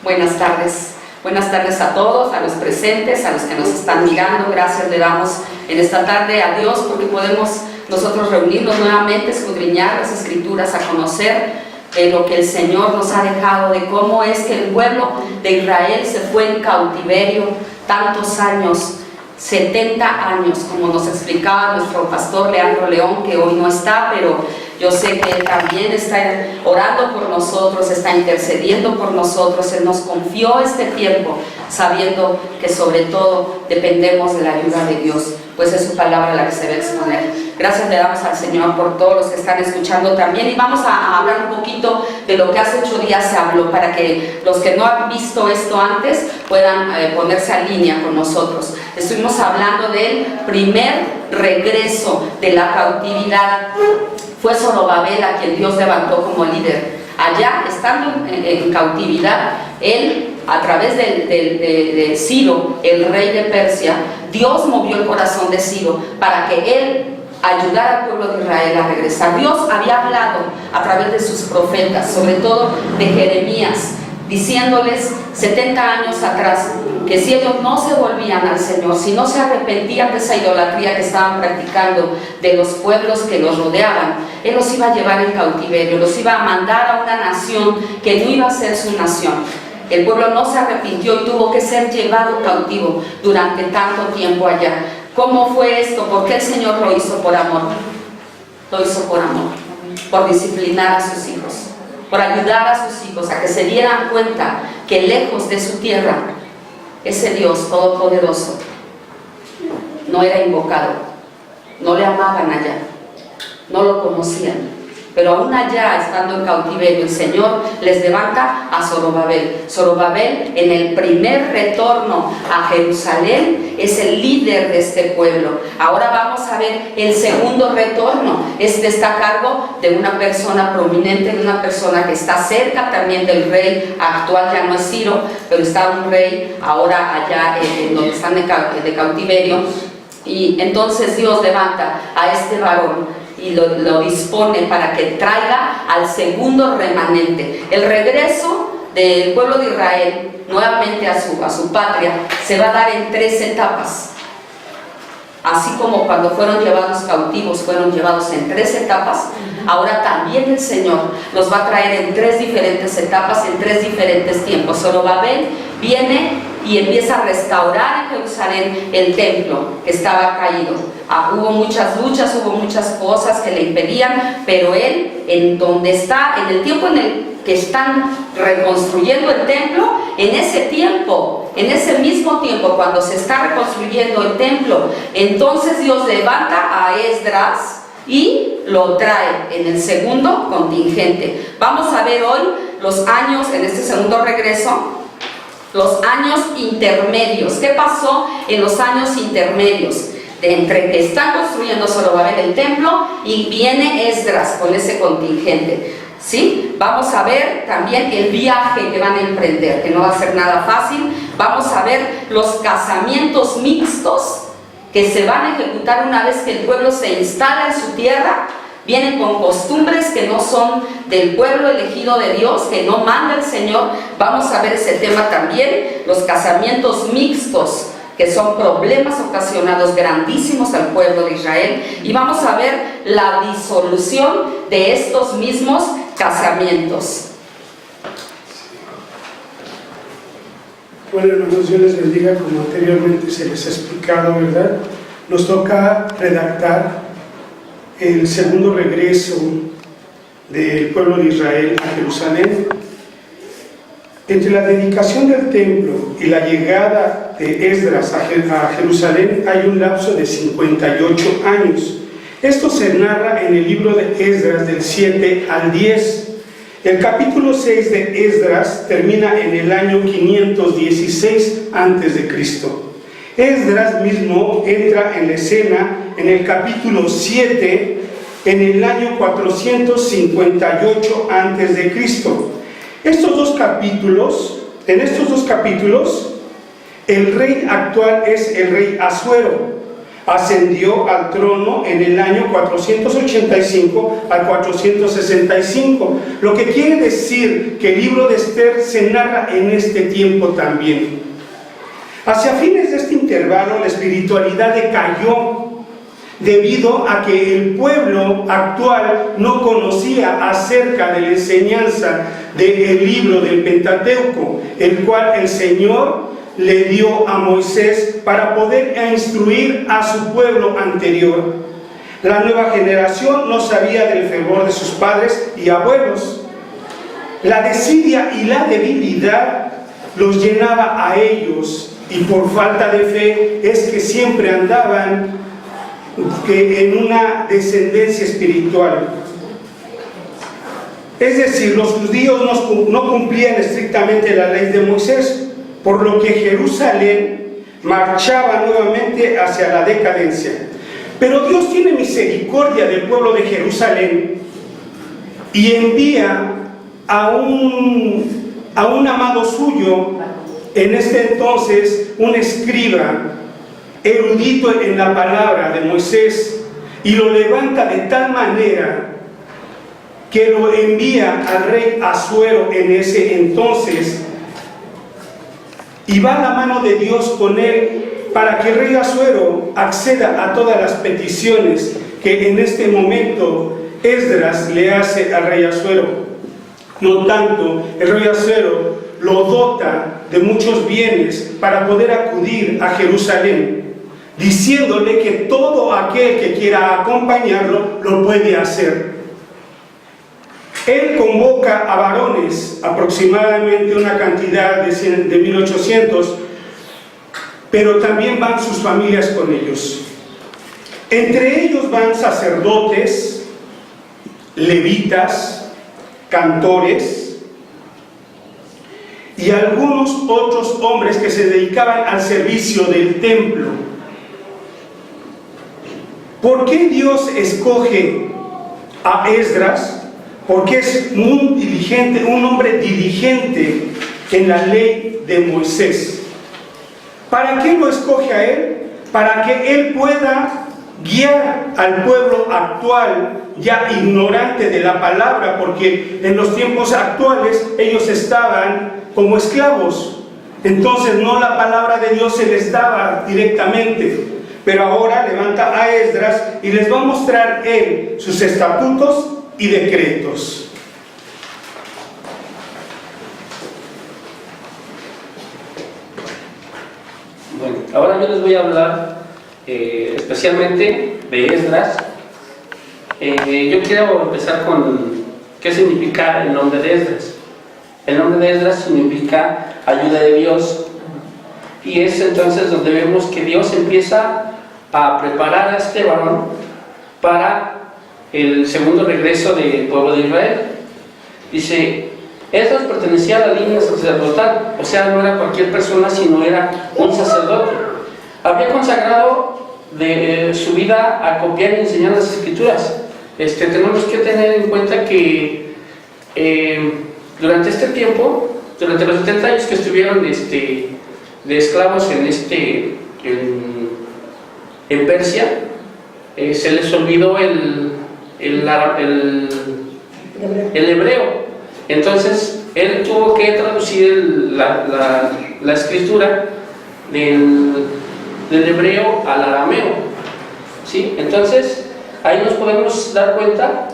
Buenas tardes. Buenas tardes a todos, a los presentes, a los que nos están mirando. Gracias le damos en esta tarde a Dios porque podemos nosotros reunirnos nuevamente, escudriñar las Escrituras, a conocer lo que el Señor nos ha dejado, de cómo es que el pueblo de Israel se fue en cautiverio tantos años, 70 años, como nos explicaba nuestro pastor Leandro León, que hoy no está, pero yo sé que él también está orando por nosotros, está intercediendo por nosotros. Él nos confió este tiempo, sabiendo que sobre todo dependemos de la ayuda de Dios, pues es su palabra la que se va a exponer. Gracias le damos al Señor por todos los que están escuchando también, y vamos a hablar un poquito de lo que hace 8 días se habló, para que los que no han visto esto antes puedan ponerse a línea con nosotros. Estuvimos hablando del primer regreso de la cautividad. Fue Zorobabel a quien Dios levantó como líder. Allá, estando en cautividad, él, a través de Ciro, el rey de Persia, Dios movió el corazón de Ciro para que él ayudara al pueblo de Israel a regresar. Dios había hablado a través de sus profetas, sobre todo de Jeremías, diciéndoles 70 años atrás que si ellos no se volvían al Señor, si no se arrepentían de esa idolatría que estaban practicando de los pueblos que los rodeaban, Él los iba a llevar en cautiverio, los iba a mandar a una nación que no iba a ser su nación. El pueblo no se arrepintió y tuvo que ser llevado cautivo durante tanto tiempo allá. ¿Cómo fue esto? ¿Por qué el Señor lo hizo? Por amor. Lo hizo por amor, por disciplinar a sus hijos, por ayudar a sus hijos a que se dieran cuenta que lejos de su tierra ese Dios todopoderoso no era invocado, no le amaban allá, no lo conocían. Pero aún allá, estando en cautiverio, el Señor les levanta a Zorobabel. Zorobabel, en el primer retorno a Jerusalén, es el líder de este pueblo. Ahora vamos a ver el segundo retorno. Este está a cargo de una persona prominente, de una persona que está cerca también del rey actual. Ya no es Ciro, pero está un rey ahora allá donde están de cautiverio. Y entonces Dios levanta a este varón y lo dispone para que traiga al segundo remanente. El regreso del pueblo de Israel nuevamente a su patria se va a dar en 3 etapas. Así como cuando fueron llevados cautivos, fueron llevados en 3 etapas, ahora también el Señor los va a traer en 3 diferentes etapas, en 3 diferentes tiempos. Zorobabel viene y empieza a restaurar en Jerusalén el templo que estaba caído. Hubo muchas luchas, hubo muchas cosas que le impedían, pero él, en donde está, en el tiempo en el que están reconstruyendo el templo, en ese tiempo, en ese mismo tiempo, cuando se está reconstruyendo el templo, entonces Dios levanta a Esdras y lo trae en el segundo contingente. Vamos a ver hoy los años, en este segundo regreso, los años intermedios. ¿Qué pasó en los años intermedios? De entre que están construyendo Zorobabel el templo y viene Esdras con ese contingente. ¿Sí? Vamos a ver también el viaje que van a emprender, que no va a ser nada fácil. Vamos a ver los casamientos mixtos que se van a ejecutar una vez que el pueblo se instala en su tierra. Vienen con costumbres que no son del pueblo elegido de Dios, que no manda el Señor. Vamos a ver ese tema también, los casamientos mixtos, que son problemas ocasionados grandísimos al pueblo de Israel. Y vamos a ver la disolución de estos mismos casamientos. Bueno, hermanos, Dios les bendiga. Como anteriormente se les ha explicado, ¿verdad? Nos toca redactar el segundo regreso del pueblo de Israel a Jerusalén. Entre la dedicación del templo y la llegada de Esdras a Jerusalén hay un lapso de 58 años. Esto se narra en el libro de Esdras del 7 al 10. El capítulo 6 de Esdras termina en el año 516 a.C. Esdras mismo entra en la escena en el capítulo 7 en el año 458 a.C. En estos dos capítulos, el rey actual es el rey Asuero. ascendió al trono en el año 485 al 465, lo que quiere decir que el libro de Esther se narra en este tiempo también. Hacia fines de este intervalo, la espiritualidad decayó debido a que el pueblo actual no conocía acerca de la enseñanza del libro del Pentateuco, el cual el Señor le dio a Moisés para poder instruir a su pueblo anterior. La nueva generación no sabía del fervor de sus padres y abuelos. La desidia y la debilidad los llenaba a ellos, y por falta de fe es que siempre andaban en una descendencia espiritual. Es decir, los judíos no cumplían estrictamente la ley de Moisés, por lo que Jerusalén marchaba nuevamente hacia la decadencia. Pero Dios tiene misericordia del pueblo de Jerusalén y envía a un amado suyo, en este entonces un escriba erudito en la palabra de Moisés, y lo levanta de tal manera que lo envía al rey Asuero en ese entonces, y va la mano de Dios con él para que el rey Asuero acceda a todas las peticiones que en este momento Esdras le hace al rey Asuero. No tanto, el rey Asuero lo dota de muchos bienes para poder acudir a Jerusalén, diciéndole que todo aquel que quiera acompañarlo lo puede hacer. Él convoca a varones, aproximadamente una cantidad de 1800, pero también van sus familias con ellos. Entre ellos van sacerdotes, levitas, cantores y algunos otros hombres que se dedicaban al servicio del templo. ¿Por qué Dios escoge a Esdras? Porque es muy diligente, un hombre diligente en la ley de Moisés. ¿Para qué lo escoge a él? Para que él pueda guiar al pueblo actual, ya ignorante de la palabra, porque en los tiempos actuales ellos estaban como esclavos. Entonces no la palabra de Dios se les daba directamente. Pero ahora levanta a Esdras y les va a mostrar él sus estatutos y decretos. Bueno, ahora yo les voy a hablar especialmente de Esdras. Yo quiero empezar con qué significa el nombre de Esdras. El nombre de Esdras significa ayuda de Dios, y es entonces donde vemos que Dios empieza a preparar a este varón para el segundo regreso del pueblo de Israel. Dice, Esdras pertenecía a la línea sacerdotal, o sea, no era cualquier persona, sino era un sacerdote. Había consagrado de su vida a copiar y enseñar las escrituras. Tenemos que tener en cuenta que durante este tiempo, durante los 70 años que estuvieron de esclavos en Persia, se les olvidó el hebreo. Entonces él tuvo que traducir la escritura del hebreo al arameo, ¿sí? Entonces ahí nos podemos dar cuenta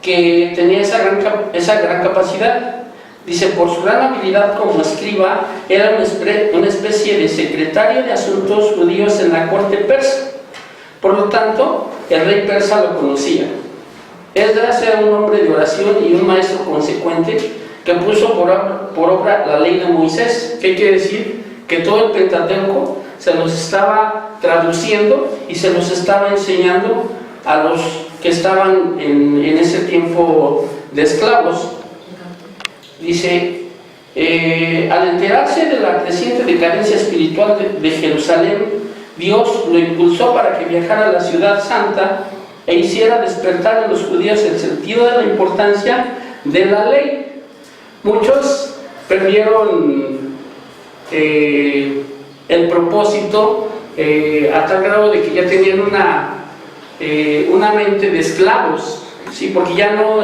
que tenía esa gran capacidad. Dice, por su gran habilidad como escriba, era una especie de secretario de asuntos judíos en la corte persa. Por lo tanto, el rey persa lo conocía. Esdras era un hombre de oración y un maestro consecuente que puso por obra la ley de Moisés. ¿Qué quiere decir? Que todo el Pentateuco se los estaba traduciendo y se los estaba enseñando a los que estaban en ese tiempo de esclavos. Dice, al enterarse de la creciente decadencia espiritual de Jerusalén, Dios lo impulsó para que viajara a la ciudad santa e hiciera despertar en los judíos el sentido de la importancia de la ley. Muchos perdieron el propósito a tal grado de que ya tenían una mente de esclavos, ¿sí? Porque ya no,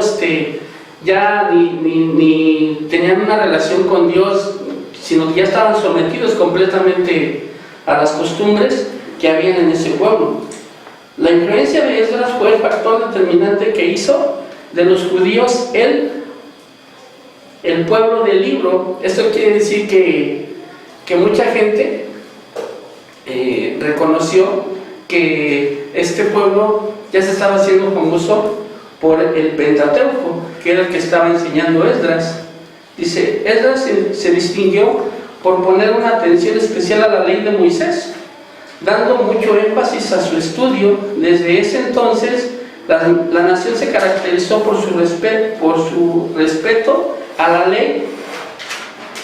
ya ni tenían una relación con Dios, sino que ya estaban sometidos completamente a las costumbres que habían en ese pueblo. La influencia de Esdras fue el factor determinante que hizo de los judíos el pueblo del libro. Esto quiere decir que mucha gente reconoció que este pueblo ya se estaba haciendo famoso por el Pentateuco, que era el que estaba enseñando Esdras. Dice, Esdras se distinguió por poner una atención especial a la ley de Moisés, dando mucho énfasis a su estudio. Desde ese entonces, la nación se caracterizó por su respeto a la ley.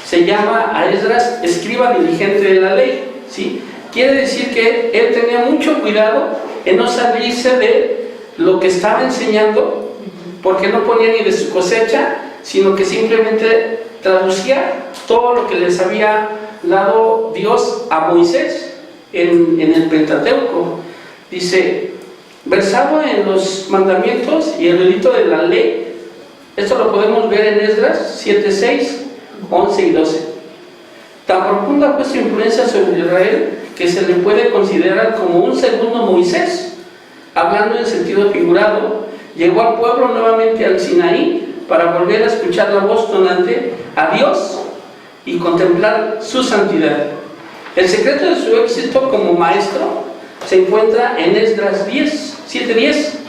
Se llama a Esdras escriba diligente de la ley, ¿sí? Quiere decir que él tenía mucho cuidado en no salirse de lo que estaba enseñando, porque no ponía ni de su cosecha, sino que simplemente traducía todo lo que les había dado Dios a Moisés en el Pentateuco. Dice, versado en los mandamientos y el erudito de la ley. Esto lo podemos ver en Esdras 7:6, 11 y 12. Tan profunda fue su influencia sobre Israel que se le puede considerar como un segundo Moisés. Hablando en sentido figurado, llegó al pueblo nuevamente al Sinaí para volver a escuchar la voz tonante a Dios y contemplar su santidad. El secreto de su éxito como maestro se encuentra en Esdras 7:10.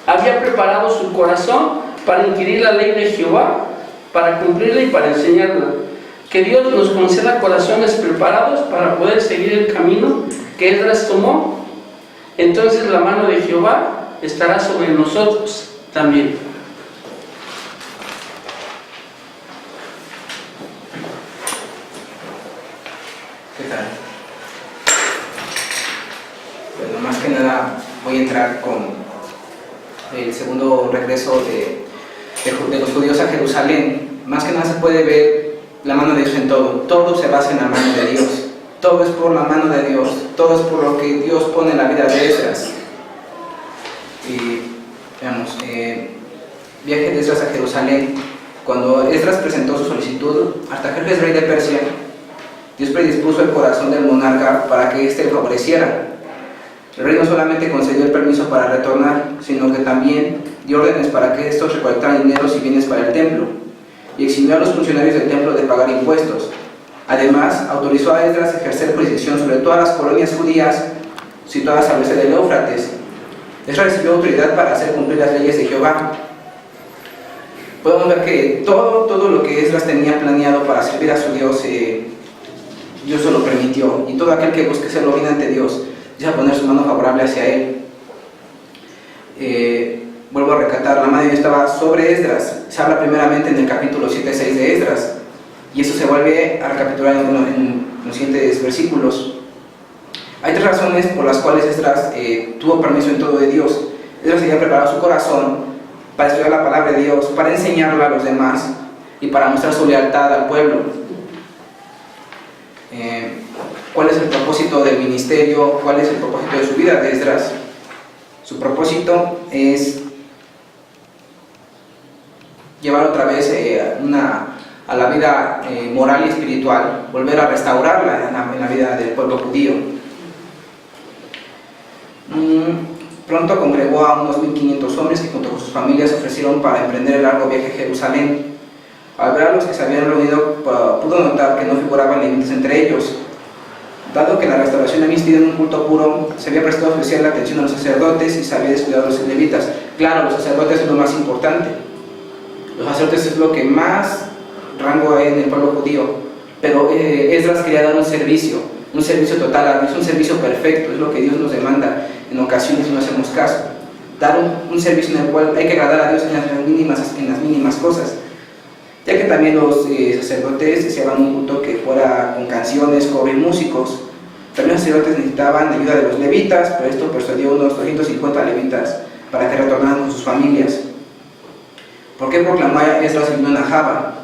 Había preparado su corazón para inquirir la ley de Jehová, para cumplirla y para enseñarla. Que Dios nos conceda corazones preparados para poder seguir el camino que Esdras tomó. Entonces la mano de Jehová estará sobre nosotros también. ¿Qué tal? Bueno, más que nada voy a entrar con el segundo regreso de los judíos a Jerusalén. Más que nada se puede ver la mano de Dios en todo. Todo se basa en la mano de Dios. Todo es por la mano de Dios. Todo es por lo que Dios pone en la vida de Esdras. Y veamos, viaje de Esdras a Jerusalén. Cuando Esdras presentó su solicitud, Artajerjes, rey de Persia, Dios predispuso el corazón del monarca para que éste le favoreciera. El rey no solamente concedió el permiso para retornar, sino que también dio órdenes para que estos recolectaran dineros y bienes para el templo, y eximió a los funcionarios del templo de pagar impuestos. Además, autorizó a Esdras a ejercer jurisdicción sobre todas las colonias judías situadas al oeste del Éufrates. Esdras recibió autoridad para hacer cumplir las leyes de Jehová. Podemos ver que todo lo que Esdras tenía planeado para servir a su Dios, Dios se lo permitió, y todo aquel que busque hacerlo bien ante Dios, Dios va a poner su mano favorable hacia él. Vuelvo a recatar, la mano de Dios estaba sobre Esdras. Se habla primeramente en el capítulo 7:6 de Esdras, y eso se vuelve a recapitular en los siguientes versículos. Hay tres razones por las cuales Esdras tuvo permiso en todo de Dios. Esdras había preparado su corazón para estudiar la palabra de Dios, para enseñarla a los demás y para mostrar su lealtad al pueblo. ¿Cuál es el propósito del ministerio? ¿Cuál es el propósito de su vida de Esdras? Su propósito es llevar otra vez a la vida moral y espiritual, volver a restaurarla en la vida del pueblo judío. Pronto congregó a unos 1500 hombres que junto con sus familias se ofrecieron para emprender el largo viaje a Jerusalén. Al ver a los que se habían reunido, pudo notar que no figuraban límites entre ellos. Dado que la restauración había existido en un culto puro, se había prestado especial atención a los sacerdotes y se había descuidado a los levitas. Claro, los sacerdotes es lo más importante. Los sacerdotes es lo que más rango hay en el pueblo judío. Pero Esdras quería dar un servicio total a Dios, un servicio perfecto. Es lo que Dios nos demanda en ocasiones si no hacemos caso. Dar un servicio en el cual hay que agradar a Dios en las mínimas cosas. Ya que también los sacerdotes deseaban un culto que fuera con canciones, coro y músicos. También los sacerdotes necesitaban la ayuda de los levitas, pero esto persuadió unos 250 levitas para que retornaran con sus familias. ¿Por qué proclamó Esdras el himno en Ahava?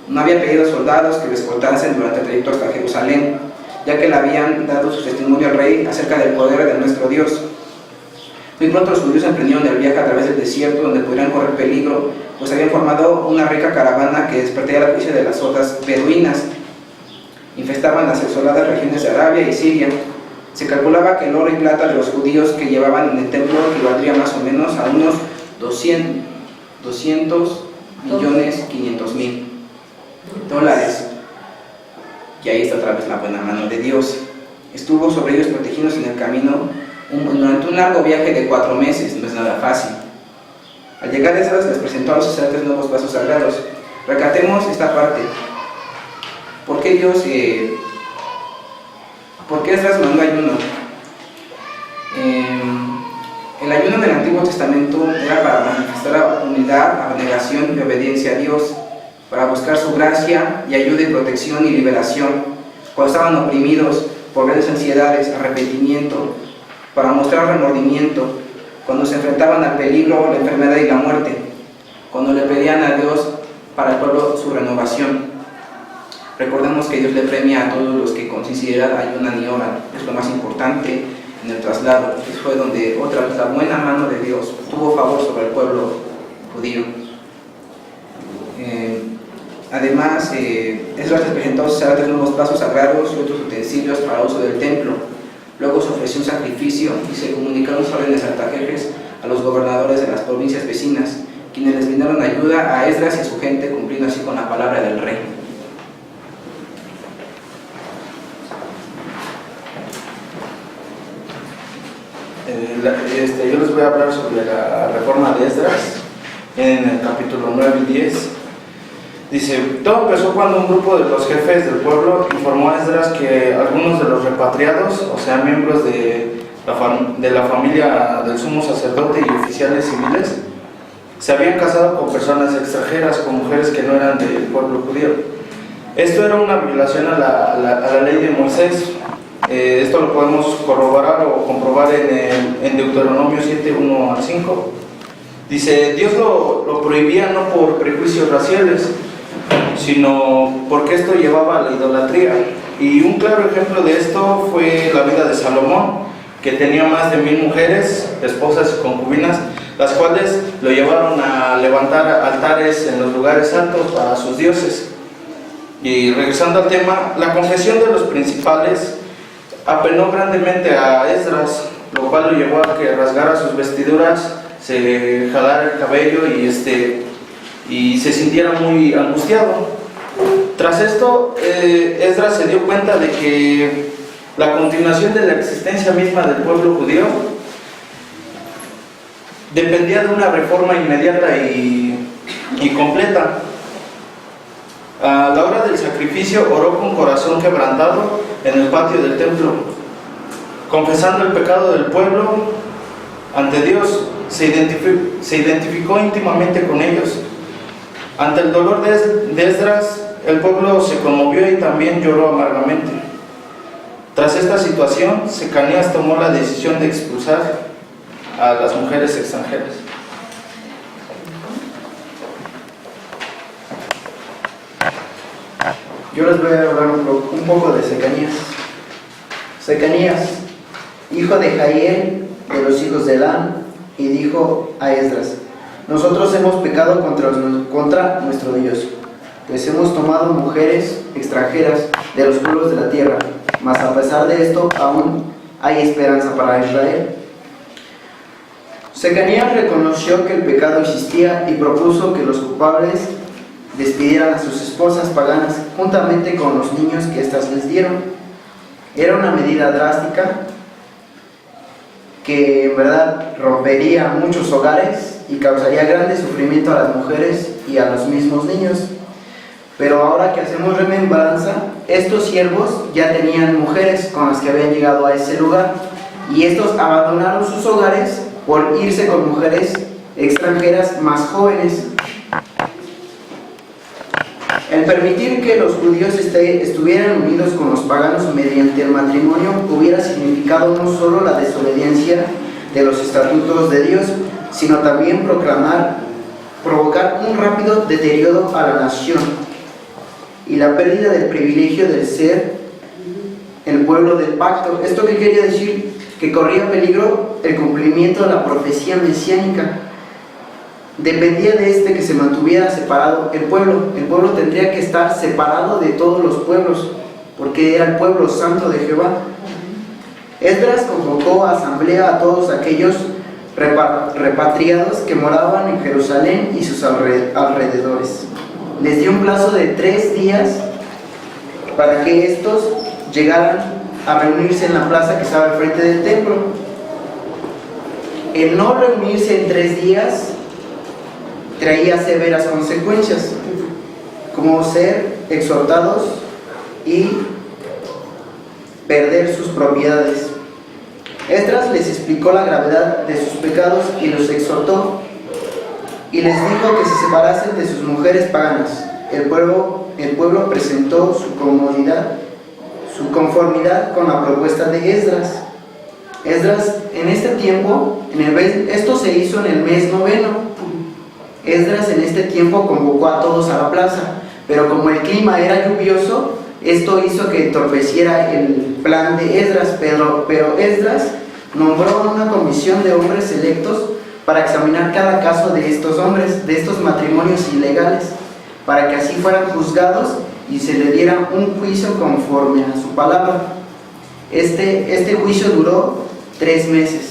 No había pedido soldados que lo escoltasen durante el trayecto hasta Jerusalén, ya que le habían dado su testimonio al rey acerca del poder de nuestro Dios. Muy pronto los judíos emprendieron el viaje a través del desierto, donde podrían correr peligro, pues habían formado una rica caravana que despertaba la codicia de las hordas beduinas. Infestaban las desoladas regiones de Arabia y Siria. Se calculaba que el oro y plata de los judíos que llevaban en el templo equivaldría más o menos a unos 200.500.000 dólares. Y ahí está otra vez la buena mano de Dios. Estuvo sobre ellos protegidos en el camino durante un largo viaje de 4 meses. No es nada fácil. Al llegar a Esdras les presentó a los sacerdotes nuevos vasos sagrados. Recatemos esta parte. ¿Por qué Esdras mandó ayuno? El ayuno del Antiguo Testamento era para manifestar unidad, abnegación y obediencia a Dios, para buscar su gracia y ayuda y protección y liberación, cuando estaban oprimidos por grandes ansiedades, arrepentimiento, para mostrar remordimiento, cuando se enfrentaban al peligro, la enfermedad y la muerte, cuando le pedían a Dios para el pueblo su renovación. Recordemos que Dios le premia a todos los que con sinceridad ayunan y oran. Es lo más importante en el traslado. Fue donde otra vez la buena mano de Dios tuvo favor sobre el pueblo judío. Además, Esdras les presentó a los sacerdotes nuevos vasos sagrados y otros utensilios para uso del templo. Luego se ofreció un sacrificio y se comunicaron los órdenes artajerjes a los gobernadores de las provincias vecinas, quienes les brindaron ayuda a Esdras y a su gente, cumpliendo así con la palabra del rey. Yo les voy a hablar sobre la reforma de Esdras en el capítulo 9 y 10. Dice: todo empezó cuando un grupo de los jefes del pueblo informó a Esdras que algunos de los repatriados, o sea, miembros de la familia del sumo sacerdote y oficiales civiles, se habían casado con personas extranjeras, con mujeres que no eran del pueblo judío. Esto era una violación a la ley de Moisés. Esto lo podemos corroborar o comprobar en Deuteronomio 7, 1 al 5. Dice: Dios lo prohibía no por prejuicios raciales, sino porque esto llevaba a la idolatría. Y un claro ejemplo de esto fue la vida de Salomón, que tenía más de 1000 mujeres, esposas y concubinas, las cuales lo llevaron a levantar altares en los lugares altos para sus dioses. Y regresando al tema, la confesión de los principales apenó grandemente a Esdras, lo cual lo llevó a que rasgara sus vestiduras, se jalara el cabello y se sintiera muy angustiado. Tras esto, Esdras se dio cuenta de que la continuación de la existencia misma del pueblo judío dependía de una reforma inmediata y completa. A la hora del sacrificio oró con corazón quebrantado en el patio del templo, confesando el pecado del pueblo ante Dios. Se identificó íntimamente con ellos. Ante el dolor de Esdras, el pueblo se conmovió y también lloró amargamente. Tras esta situación, Secanías tomó la decisión de expulsar a las mujeres extranjeras. Yo les voy a hablar un poco de Secanías. Secanías, hijo de Jael, de los hijos de Elán, y dijo a Esdras: nosotros hemos pecado contra nuestro Dios, pues hemos tomado mujeres extranjeras de los pueblos de la tierra, mas a pesar de esto aún hay esperanza para Israel. Secanías reconoció que el pecado existía y propuso que los culpables despidieran a sus esposas paganas juntamente con los niños que éstas les dieron. Era una medida drástica que en verdad rompería muchos hogares y causaría grande sufrimiento a las mujeres y a los mismos niños. Pero ahora que hacemos remembranza, estos siervos ya tenían mujeres con las que habían llegado a ese lugar, y estos abandonaron sus hogares por irse con mujeres extranjeras más jóvenes. El permitir que los judíos estuvieran unidos con los paganos mediante el matrimonio hubiera significado no solo la desobediencia de los estatutos de Dios, sino también provocar un rápido deterioro a la nación y la pérdida del privilegio de ser el pueblo del pacto. ¿Esto qué quería decir? Que corría peligro el cumplimiento de la profecía mesiánica. Dependía de que se mantuviera separado el pueblo. El pueblo tendría que estar separado de todos los pueblos, porque era el pueblo santo de Jehová. Esdras convocó a asamblea a todos aquellos repatriados que moraban en Jerusalén y sus alrededores. Les dio un plazo de 3 días para que estos llegaran a reunirse en la plaza que estaba al frente del templo. El no reunirse en 3 días traía severas consecuencias, como ser exhortados y perder sus propiedades. Esdras les explicó la gravedad de sus pecados y los exhortó y les dijo que se separasen de sus mujeres paganas. El pueblo presentó su conformidad con la propuesta de Esdras. Esdras en este tiempo, esto se hizo en el mes noveno. Esdras en este tiempo convocó a todos a la plaza, pero como el clima era lluvioso, esto hizo que entorpeciera el plan de Esdras, pero Esdras nombró una comisión de hombres selectos para examinar cada caso de estos hombres, de estos matrimonios ilegales, para que así fueran juzgados y se le diera un juicio conforme a su palabra. Este juicio duró 3 meses.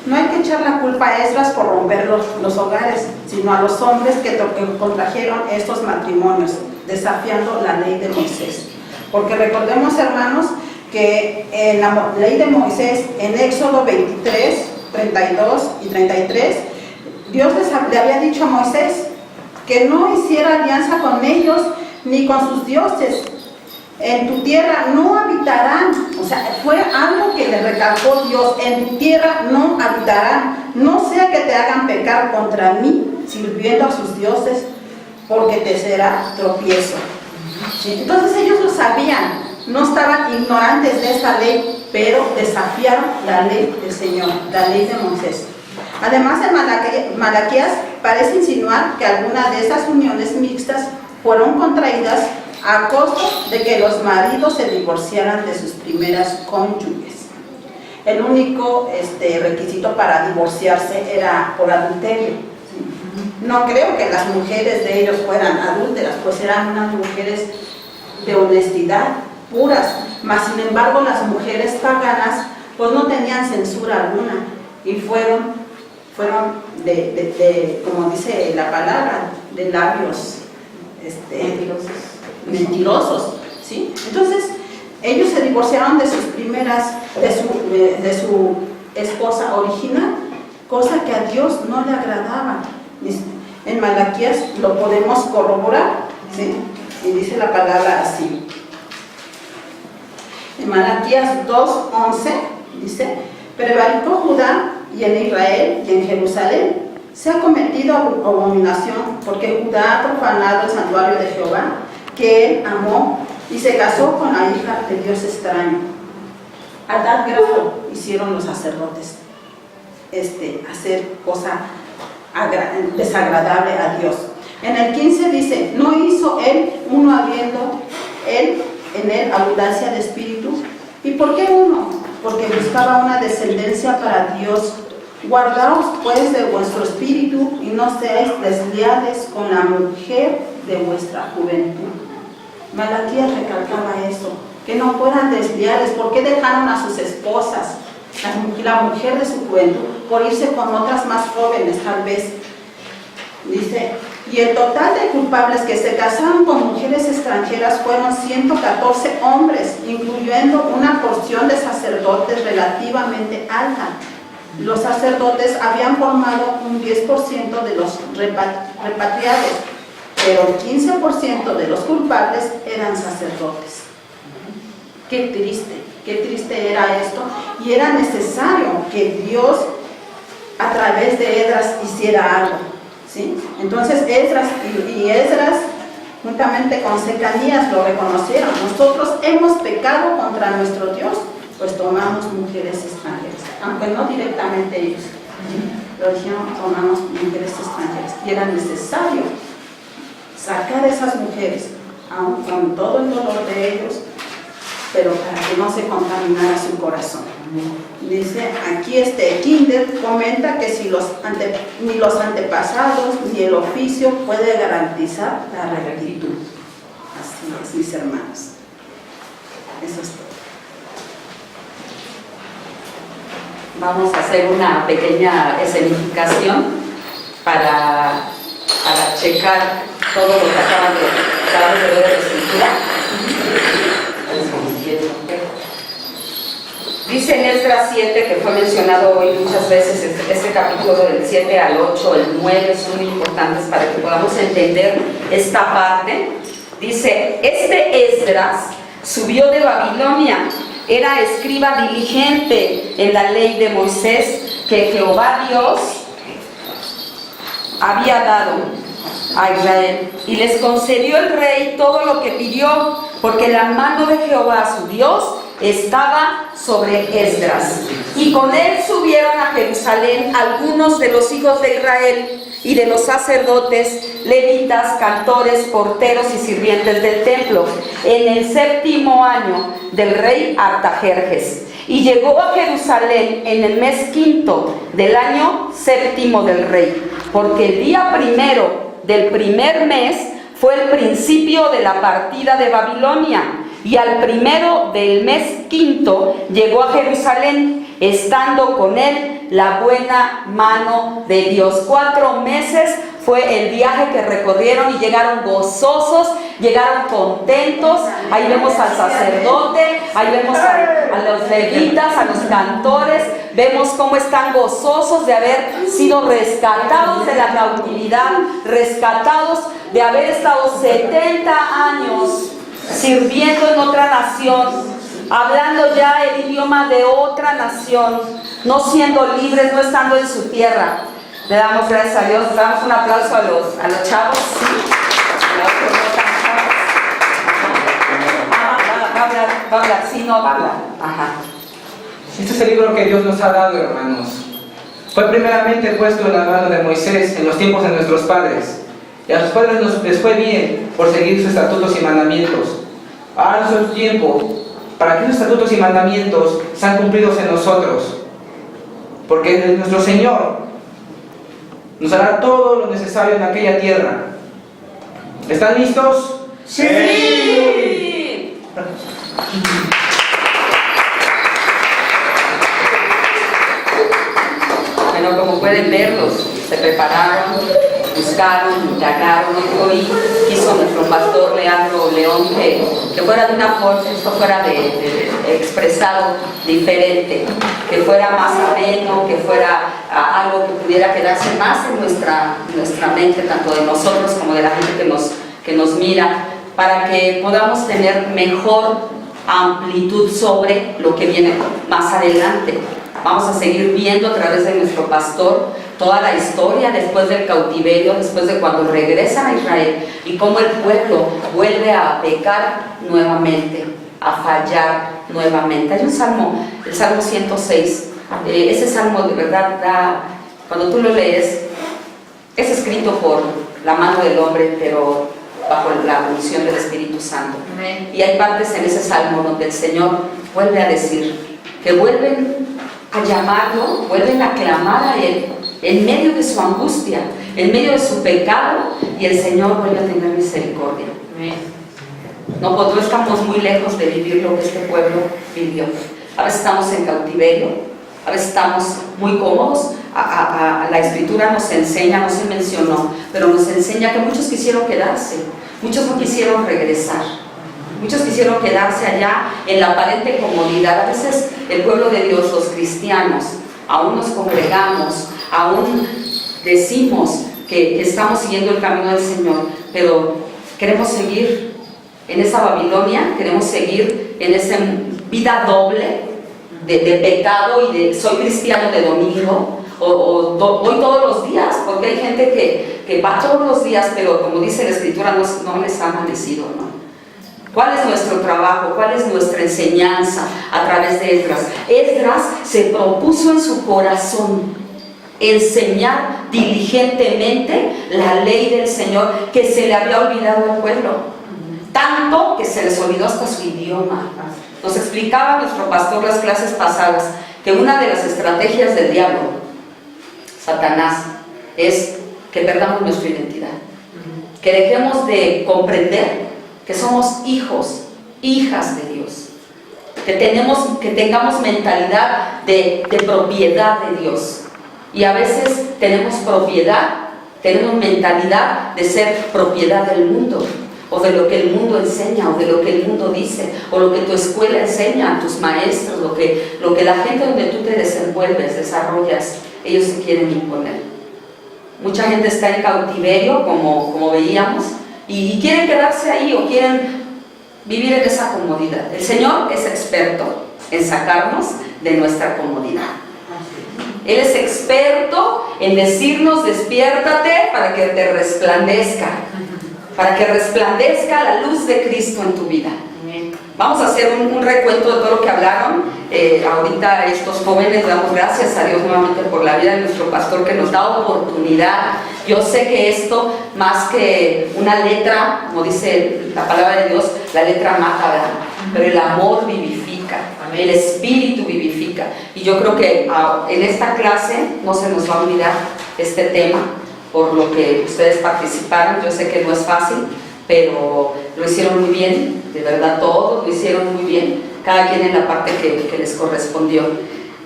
No hay que echar la culpa a Esdras por romper los hogares, sino a los hombres que contrajeron estos matrimonios, desafiando la ley de Moisés. Porque recordemos, hermanos, que en la ley de Moisés, en Éxodo 23, 32 y 33, Dios le había dicho a Moisés que no hiciera alianza con ellos ni con sus dioses. En tu tierra no habitarán. O sea, fue algo que le recalcó Dios: en tu tierra no habitarán, no sea que te hagan pecar contra mí sirviendo a sus dioses, porque te será tropiezo. ¿Sí? Entonces ellos lo sabían, no estaban ignorantes de esta ley, pero desafiaron la ley del Señor, la ley de Moisés. Además, en Malaquías parece insinuar que algunas de esas uniones mixtas fueron contraídas a costo de que los maridos se divorciaran de sus primeras cónyuges. El único requisito para divorciarse era por adulterio. No creo que las mujeres de ellos fueran adúlteras, pues eran unas mujeres de honestidad, puras. Mas sin embargo, las mujeres paganas pues no tenían censura alguna y fueron como dice la palabra, de labios mentirosos, ¿sí? Entonces ellos se divorciaron de sus primeras, de su esposa original, cosa que a Dios no le agradaba. En Malaquías lo podemos corroborar, ¿sí? Y dice la palabra así. En Malaquías 2:11 dice: prevaricó Judá y en Israel y en Jerusalén se ha cometido abominación, porque Judá ha profanado el santuario de Jehová, que él amó, y se casó con la hija de Dios extraño. A tal grado hicieron los sacerdotes hacer cosa desagradable a Dios. En el 15 dice: no hizo él uno habiendo él en él abundancia de espíritu. ¿Y por qué uno? Porque buscaba una descendencia para Dios. Guardaos pues de vuestro espíritu y no seáis desleales con la mujer de vuestra juventud. Malaquías recalcaba eso, que no fueran desleales. ¿Por qué dejaron a sus esposas, la mujer de su juventud, por irse con otras más jóvenes tal vez? Dice: y el total de culpables que se casaron con mujeres extranjeras fueron 114 hombres, incluyendo una porción de sacerdotes relativamente alta. Los sacerdotes habían formado un 10% de los repatriados, pero el 15% de los culpables eran sacerdotes. Qué triste era esto, y era necesario que Dios a través de Esdras hiciera algo, ¿sí? Entonces Esdras juntamente con Secanías lo reconocieron: nosotros hemos pecado contra nuestro Dios pues tomamos mujeres extranjeras, aunque no directamente ellos, pero dijeron, tomamos mujeres extranjeras, y era necesario sacar a esas mujeres, aun con todo el dolor de ellos, pero para que no se contaminara su corazón. Dice, aquí Kinder comenta que si ni los antepasados ni el oficio puede garantizar la rectitud. Así es, mis hermanos. Eso es todo. Vamos a hacer una pequeña escenificación para checar todo lo que acabas de ver de la escritura. Dice en Esdras 7, que fue mencionado hoy muchas veces, este capítulo del 7 al 8, el 9, son muy importantes para que podamos entender esta parte. Dice, Esdras subió de Babilonia, era escriba diligente en la ley de Moisés que Jehová Dios había dado a Israel, y les concedió el rey todo lo que pidió, porque la mano de Jehová su Dios estaba sobre Esdras, y con él subieron a Jerusalén algunos de los hijos de Israel y de los sacerdotes, levitas, cantores, porteros y sirvientes del templo, en el 7º año del rey Artajerjes. Y llegó a Jerusalén en el mes 5 del año 7 del rey, porque el día 1 del primer mes fue el principio de la partida de Babilonia, y al 1 del mes 5 llegó a Jerusalén, estando con él la buena mano de Dios. 4 meses fue el viaje que recorrieron, y llegaron gozosos, llegaron contentos. Ahí vemos al sacerdote, ahí vemos a los levitas, a los cantores. Vemos cómo están gozosos de haber sido rescatados de la cautividad, rescatados de haber estado 70 años sirviendo en otra nación, hablando ya el idioma de otra nación, no siendo libres, no estando en su tierra. Le damos gracias a Dios, damos un aplauso a los chavos. Sí. Va a hablar, sí, no va a hablar. Ajá. Este es el libro que Dios nos ha dado, hermanos. Fue primeramente puesto en la mano de Moisés en los tiempos de nuestros padres. Y a sus padres les fue bien por seguir sus estatutos y mandamientos. Ahora es nuestro tiempo para que esos estatutos y mandamientos sean cumplidos en nosotros. Porque nuestro Señor nos hará todo lo necesario en aquella tierra. ¿Están listos? ¡Sí! Bueno, como pueden verlos, se prepararon, buscaron, indagaron. Hoy quiso nuestro pastor Leandro León que fuera de una forma, esto fuera expresado diferente, que fuera más ameno, que fuera algo que pudiera quedarse más en nuestra mente, tanto de nosotros como de la gente que nos mira, para que podamos tener mejor amplitud sobre lo que viene más adelante. Vamos a seguir viendo a través de nuestro pastor toda la historia después del cautiverio, después de cuando regresan a Israel, y cómo el pueblo vuelve a pecar nuevamente, a fallar nuevamente. Hay un salmo, el Salmo 106, ese salmo de verdad cuando tú lo lees, es escrito por la mano del hombre, pero bajo la unción del Espíritu Santo. Y hay partes en ese salmo donde el Señor vuelve a decir que vuelven a llamarlo, vuelven a clamar a Él en medio de su angustia, en medio de su pecado, y el Señor vuelve a tener misericordia. No estamos muy lejos de vivir lo que este pueblo vivió. A veces estamos en cautiverio, a veces estamos muy cómodos. La Escritura nos enseña, no se mencionó, pero nos enseña que muchos quisieron quedarse, muchos no quisieron regresar. Muchos quisieron quedarse allá en la aparente comodidad. A veces el pueblo de Dios, los cristianos, aún nos congregamos, aún decimos que estamos siguiendo el camino del Señor, pero queremos seguir en esa Babilonia, queremos seguir en esa vida doble de pecado y de soy cristiano de domingo, voy todos los días, porque hay gente que va todos los días, pero como dice la Escritura, no les ha amanecido, ¿no? ¿Cuál es nuestro trabajo? ¿Cuál es nuestra enseñanza a través de Esdras? Esdras se propuso en su corazón enseñar diligentemente la ley del Señor que se le había olvidado al pueblo, tanto que se les olvidó hasta su idioma. Nos explicaba nuestro pastor las clases pasadas que una de las estrategias del diablo, Satanás, es que perdamos nuestra identidad, que dejemos de comprender que somos hijos, hijas de Dios, que tengamos mentalidad de propiedad de Dios. Y a veces tenemos mentalidad de ser propiedad del mundo, o de lo que el mundo enseña, o de lo que el mundo dice, o lo que tu escuela enseña, tus maestros, lo que la gente donde tú te desenvuelves, desarrollas, ellos se quieren imponer. Mucha gente está en cautiverio, como veíamos, y quieren quedarse ahí o quieren vivir en esa comodidad. El Señor es experto en sacarnos de nuestra comodidad. Él es experto en decirnos: despiértate para que te resplandezca, para que resplandezca la luz de Cristo en tu vida. Vamos a hacer un recuento de todo lo que hablaron. Ahorita estos jóvenes, damos gracias a Dios nuevamente por la vida de nuestro pastor que nos da oportunidad. Yo sé que esto, más que una letra, como dice la palabra de Dios, la letra mata, ¿verdad? Pero el amor vivifica, el espíritu vivifica. Y yo creo que en esta clase no se nos va a olvidar este tema, por lo que ustedes participaron. Yo sé que no es fácil, pero lo hicieron muy bien, de verdad todos lo hicieron muy bien, cada quien en la parte que les correspondió.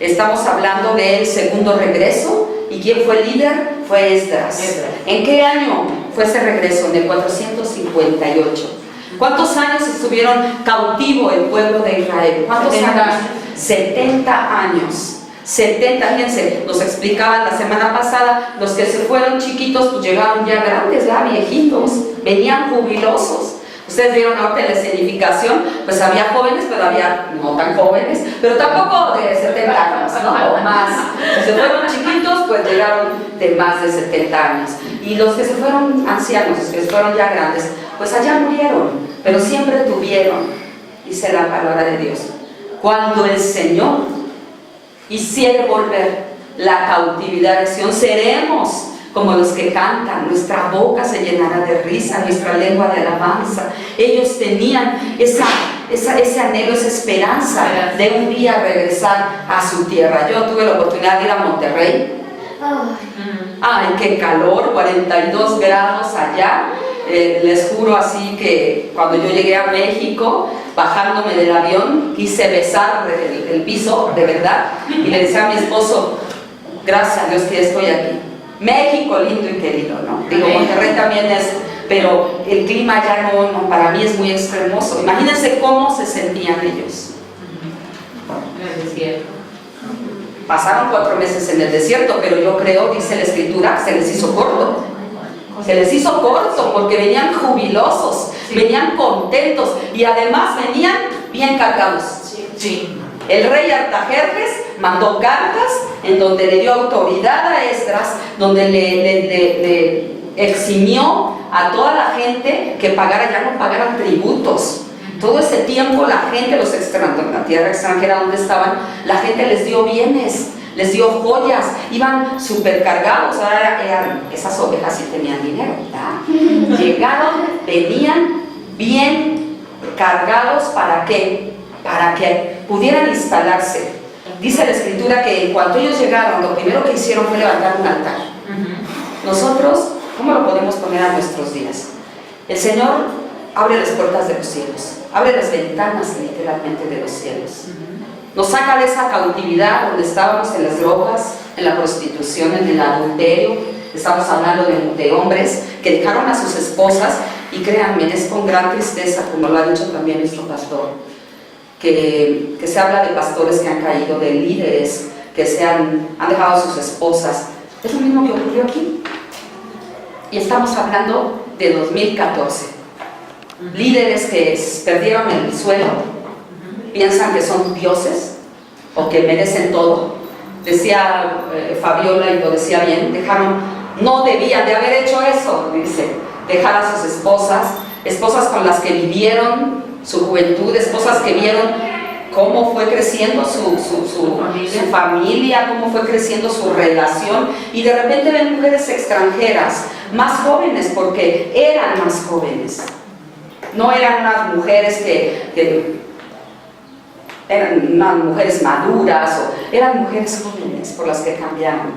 Estamos hablando del segundo regreso, y ¿quién fue el líder? Fue Esdras. ¿En qué año fue ese regreso? En el 458. ¿Cuántos años estuvieron cautivo el pueblo de Israel? ¿Cuántos años? 70 años. 70, fíjense, nos explicaban la semana pasada, los que se fueron chiquitos pues llegaron ya grandes, ya viejitos, venían jubilosos. Ustedes vieron ahorita en la escenificación, pues había jóvenes, pero había no tan jóvenes, pero tampoco de 70 años, ¿no? O más. Los que se fueron chiquitos, pues llegaron de más de 70 años. Y los que se fueron ancianos, los que se fueron ya grandes, pues allá murieron, pero siempre tuvieron, dice la palabra de Dios, cuando el Señor hiciera volver la cautividad de Sión, seremos como los que cantan, nuestra boca se llenará de risa, nuestra lengua de alabanza. Ellos tenían ese anhelo, esa esperanza de un día regresar a su tierra. Yo tuve la oportunidad de ir a Monterrey. Ay, qué calor, 42 grados allá. Les juro así que cuando yo llegué a México, bajándome del avión, quise besar el piso, de verdad, y le decía a mi esposo: gracias a Dios que estoy aquí. México lindo y querido, ¿no? Digo, Monterrey también es, pero el clima ya no, para mí es muy extremoso. Imagínense cómo se sentían ellos. En el desierto. Pasaron 4 meses en el desierto, pero yo creo, dice la Escritura, se les hizo corto. Se les hizo corto porque venían jubilosos, venían contentos y además venían bien cargados. Sí. El rey Artajerjes mandó cartas en donde le dio autoridad a Esdras, donde le eximió a toda la gente que pagara, ya no pagaran tributos. Todo ese tiempo la gente, los extranjeros, la tierra extranjera donde estaban, la gente les dio bienes, les dio joyas, iban supercargados. Ahora esas ovejas sí tenían dinero, ¿verdad? Llegaron, venían bien cargados. ¿Para qué? Para que pudieran instalarse. Dice la Escritura que en cuanto ellos llegaron, lo primero que hicieron fue levantar un altar. Nosotros, ¿cómo lo podemos poner a nuestros días? El Señor abre las puertas de los cielos, abre las ventanas literalmente de los cielos. Nos saca de esa cautividad donde estábamos en las drogas, en la prostitución, en el adulterio. Estamos hablando de hombres que dejaron a sus esposas, y créanme, es con gran tristeza, como lo ha dicho también nuestro pastor, que se habla de pastores que han caído, de líderes que han dejado a sus esposas. Es lo mismo que ocurrió aquí. Y estamos hablando de 2014. Líderes que perdieron el suelo, piensan que son dioses o que merecen todo. Decía Fabiola, y lo decía bien, no debían de haber hecho eso, dice, dejar a sus esposas con las que vivieron su juventud, esposas que vieron cómo fue creciendo su familia, cómo fue creciendo su relación, y de repente ven mujeres extranjeras, más jóvenes, porque eran más jóvenes. No eran unas mujeres que eran unas mujeres maduras, o eran mujeres jóvenes por las que cambiaron.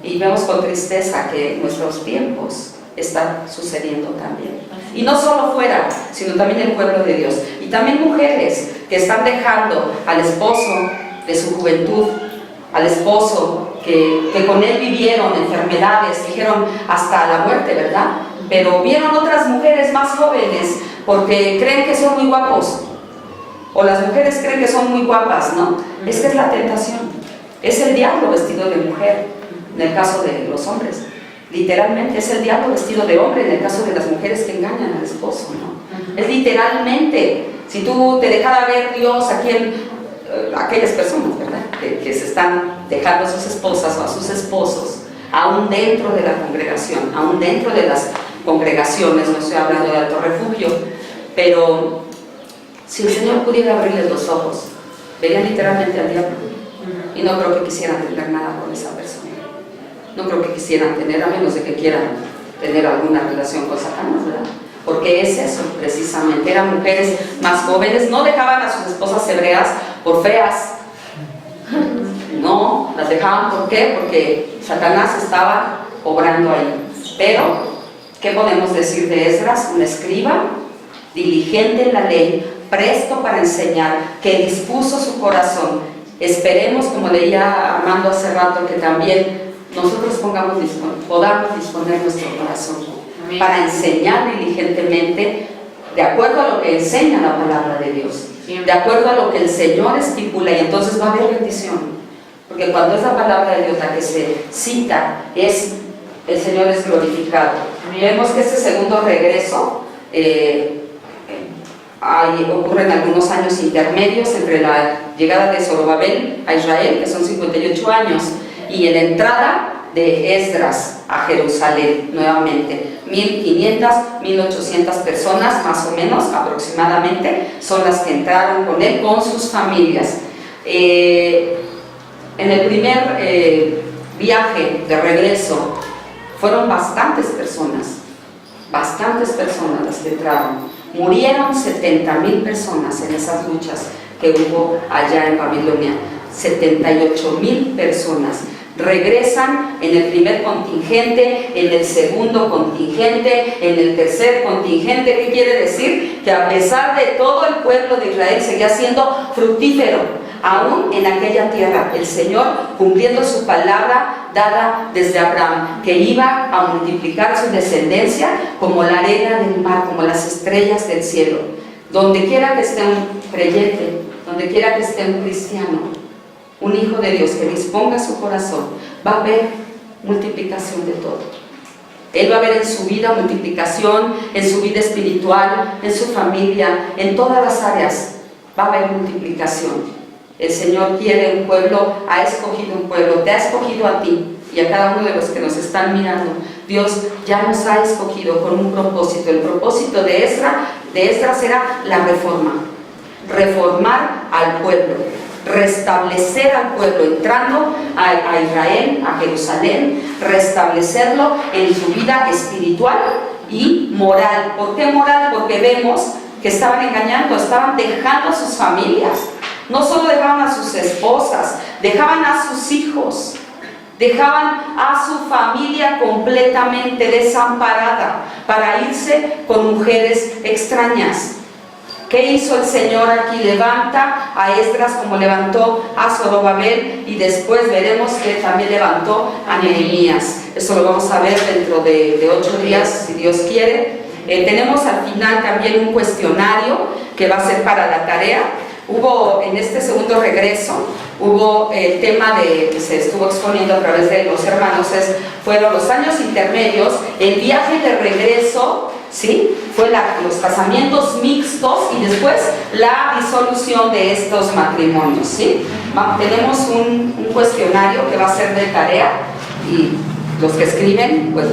Y vemos con tristeza que en nuestros tiempos está sucediendo también. Y no solo fuera, sino también en el pueblo de Dios. Y también mujeres que están dejando al esposo de su juventud, al esposo que con él vivieron enfermedades, dijeron hasta la muerte, ¿verdad? Pero vieron otras mujeres más jóvenes porque creen que son muy guapos. O las mujeres creen que son muy guapas, ¿no? Es que es la tentación. Es el diablo vestido de mujer, en el caso de los hombres. Literalmente es el diablo vestido de hombre en el caso de las mujeres que engañan al esposo, ¿no? Es literalmente, si tú te dejara ver Dios aquí en aquellas personas, ¿verdad? Que se están dejando a sus esposas o a sus esposos, aún dentro de la congregación, aún dentro de las congregaciones, no estoy hablando de Alto Refugio, pero si el Señor pudiera abrirles los ojos, verían literalmente al diablo, y no creo que quisieran tener nada con esa persona. No creo que quisieran tener, a menos de que quieran tener alguna relación con Satanás, ¿verdad? Porque es eso, precisamente. Eran mujeres más jóvenes, no dejaban a sus esposas hebreas por feas. No, las dejaban, ¿por qué? Porque Satanás estaba obrando ahí. Pero, ¿qué podemos decir de Esdras? Un escriba, diligente en la ley, presto para enseñar, que dispuso su corazón. Esperemos, como leía Armando hace rato, que también nosotros podamos disponer nuestro corazón para enseñar diligentemente de acuerdo a lo que enseña la palabra de Dios, de acuerdo a lo que el Señor estipula, y entonces va a haber bendición, porque cuando es la palabra de Dios la que se cita, el Señor es glorificado. Vemos que este segundo regreso ocurre en algunos años intermedios entre la llegada de Zorobabel a Israel, que son 58 años, y en la entrada de Esdras a Jerusalén nuevamente. 1500, 1800 personas más o menos aproximadamente son las que entraron con él, con sus familias. En el primer viaje de regreso fueron bastantes personas las que entraron. Murieron 70,000 personas en esas luchas que hubo allá en Babilonia. 78,000 personas. Regresan en el primer contingente, en el segundo contingente, en el tercer contingente. ¿Qué quiere decir? Que a pesar de todo, el pueblo de Israel seguía siendo fructífero, aún en aquella tierra. El Señor cumpliendo su palabra dada desde Abraham, que iba a multiplicar su descendencia como la arena del mar, como las estrellas del cielo. Donde quiera que esté un creyente, donde quiera que esté un cristiano, un hijo de Dios que disponga su corazón, va a haber multiplicación de todo. Él va a ver en su vida multiplicación, en su vida espiritual, en su familia, en todas las áreas va a haber multiplicación. El Señor quiere un pueblo, ha escogido un pueblo, te ha escogido a ti y a cada uno de los que nos están mirando. Dios ya nos ha escogido con un propósito. El propósito de Esdras era la reforma, reformar al pueblo, restablecer al pueblo, entrando a Israel, a Jerusalén, restablecerlo en su vida espiritual y moral. ¿Por qué moral? Porque vemos que estaban engañando, estaban dejando a sus familias. No solo dejaban a sus esposas, dejaban a sus hijos, dejaban a su familia completamente desamparada para irse con mujeres extrañas. ¿Qué hizo el Señor aquí? Levanta a Esdras como levantó a Zorobabel, y después veremos que también levantó a Nehemías. Eso lo vamos a ver dentro de 8 días, si Dios quiere. Tenemos al final también un cuestionario que va a ser para la tarea. Hubo en este segundo regreso, hubo el tema que se estuvo exponiendo a través de los hermanos, fueron los años intermedios, el viaje de regreso, ¿sí? Fue los casamientos mixtos y después la disolución de estos matrimonios, ¿sí? Tenemos un cuestionario que va a ser de tarea y los que escriben, pues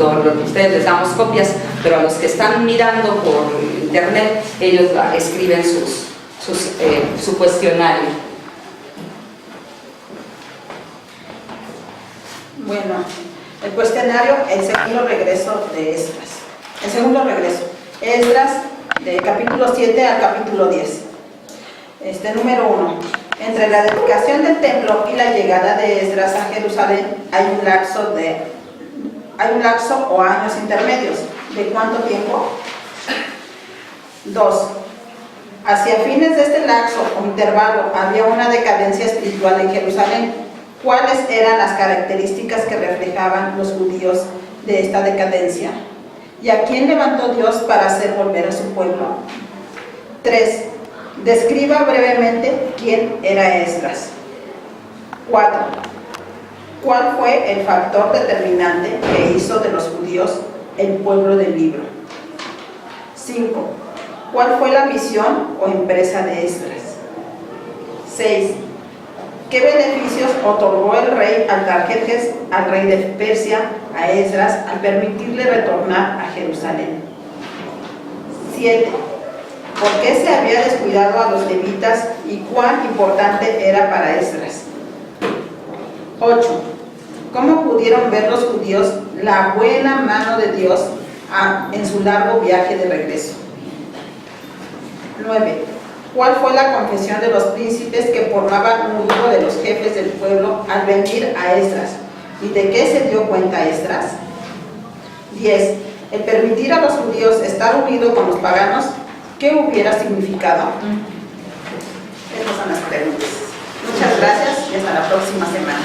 ustedes les damos copias, pero a los que están mirando por internet, ellos escriben su cuestionario. Bueno, el cuestionario, el segundo regreso de Esdras. El segundo regreso. Esdras, de capítulo 7 al capítulo 10. Número 1. Entre la dedicación del templo y la llegada de Esdras a Jerusalén hay un lapso o años intermedios. ¿De cuánto tiempo? 2. Hacia fines de este lapso o intervalo había una decadencia espiritual en Jerusalén. ¿Cuáles eran las características que reflejaban los judíos de esta decadencia? ¿Y a quién levantó Dios para hacer volver a su pueblo? 3. Describa brevemente quién era Esdras. 4. ¿Cuál fue el factor determinante que hizo de los judíos el pueblo del libro? 5. ¿Cuál fue la misión o empresa de Esdras? 6. ¿Qué beneficios otorgó el rey Artajerjes al rey de Persia, a Esdras, al permitirle retornar a Jerusalén? 7. ¿Por qué se había descuidado a los levitas y cuán importante era para Esdras? 8. ¿Cómo pudieron ver los judíos la buena mano de Dios en su largo viaje de regreso? 9. ¿Cuál fue la confesión de los príncipes que formaban un grupo de los jefes del pueblo al venir a Esdras? ¿Y de qué se dio cuenta Esdras? 10. El permitir a los judíos estar unidos con los paganos, ¿qué hubiera significado? Estas son las preguntas. Muchas gracias y hasta la próxima semana.